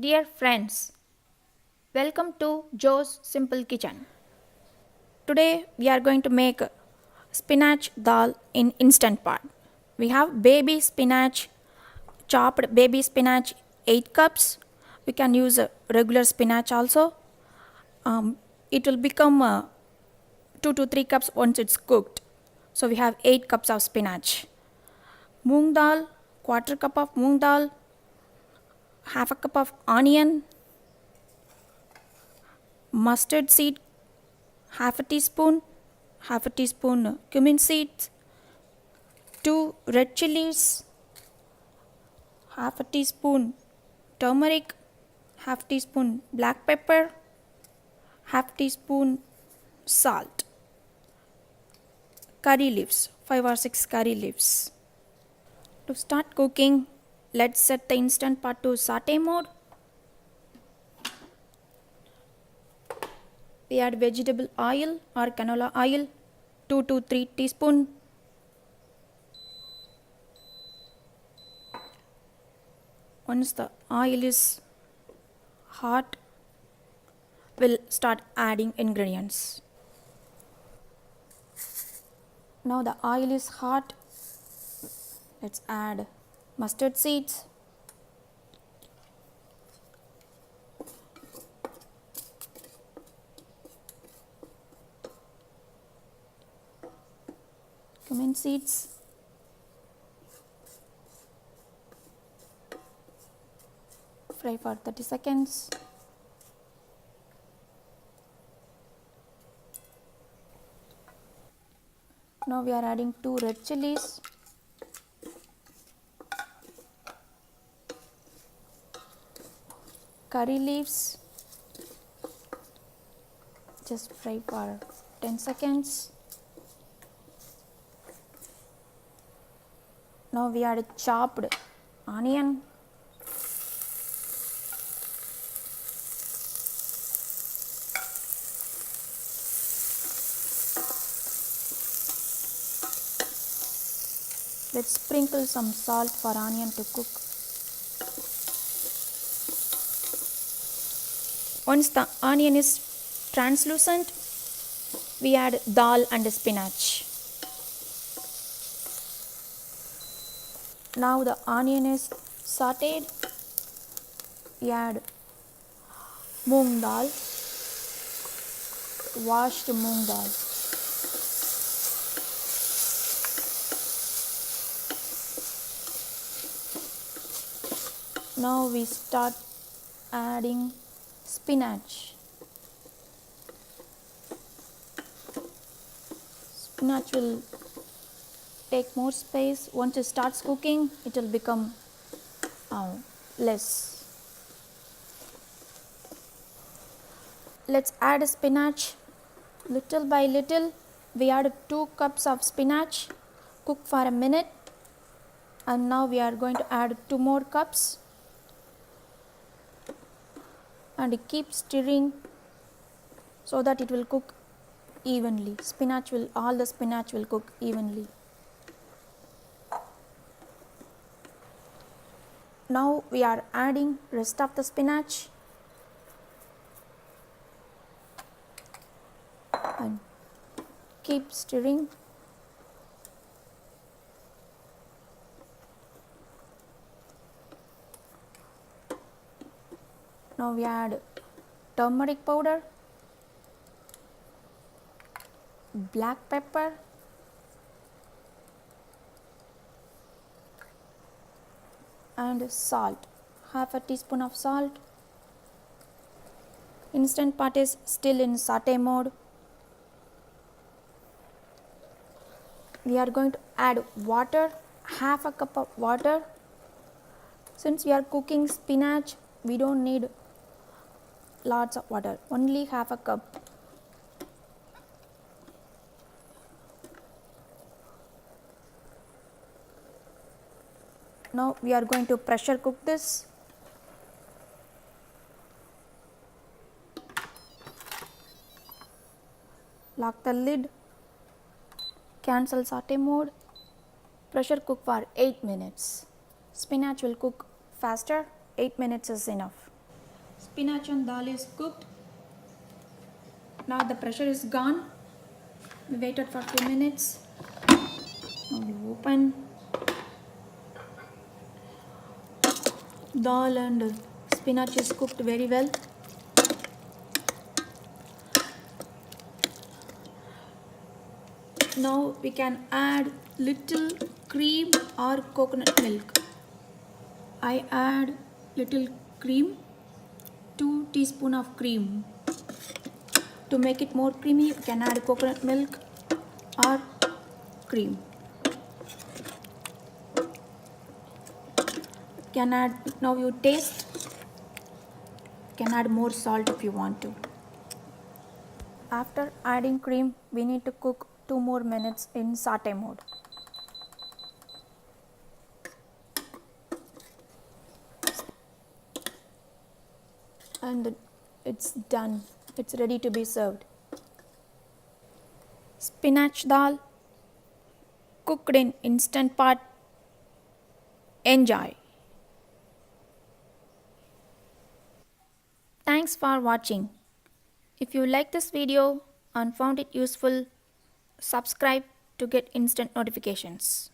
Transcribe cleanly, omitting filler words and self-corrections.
Dear friends, welcome to Joe's Simple Kitchen. Today we are going to make spinach dal in instant pot. We have baby spinach, chopped baby spinach 8 cups. We can use regular spinach also. It will become 2 to 3 cups once it's cooked. So we have 8 cups of spinach. Moong dal, quarter cup of moong dal, half a cup of onion, mustard seed, half a teaspoon cumin seeds, 2 red chilies, half a teaspoon turmeric, half teaspoon black pepper, half teaspoon salt, curry leaves, 5 or 6 curry leaves. To start cooking, let's set the instant pot to saute mode. We add vegetable oil or canola oil, 2 to 3 teaspoon. Once the oil is hot, we'll start adding ingredients. Now the oil is hot. Let's add mustard seeds, cumin seeds, fry for 30 seconds. Now we are adding 2 red chilies, curry leaves, just fry for 10 seconds. Now we add chopped onion, let's sprinkle some salt for onion to cook. Once the onion is translucent, we add dal and spinach. Now the onion is sauteed. We add moong dal, washed moong dal. Now we start adding spinach. Spinach will take more space. Once it starts cooking, it will become less. Let's add spinach little by little. We add 2 cups of spinach, cook for a minute, and now we are going to add 2 more cups and keep stirring so that it will cook evenly. All the spinach will cook evenly. Now we are adding rest of the spinach and keep stirring. Now we add turmeric powder, black pepper, and salt, half a teaspoon of salt. Instant pot is still in saute mode. We are going to add water, half a cup of water. Since we are cooking spinach, we don't need lots of water, only half a cup. Now we are going to pressure cook this. Lock the lid, cancel saute mode, pressure cook for 8 minutes. Spinach will cook faster, 8 minutes is enough. Spinach and dal is cooked. Now the pressure is gone. We waited for 2 minutes. Now we open. Dal and spinach is cooked very well. Now we can add little cream or coconut milk. I add little cream, 2 teaspoons of cream. To make it more creamy, you can add coconut milk or cream. Can add, now you taste, can add more salt if you want to. After adding cream, we need to cook 2 more minutes in saute mode. And it's done. It's ready to be served. Spinach dal cooked in instant pot. Enjoy. Thanks for watching. If you like this video and found it useful, subscribe to get instant notifications.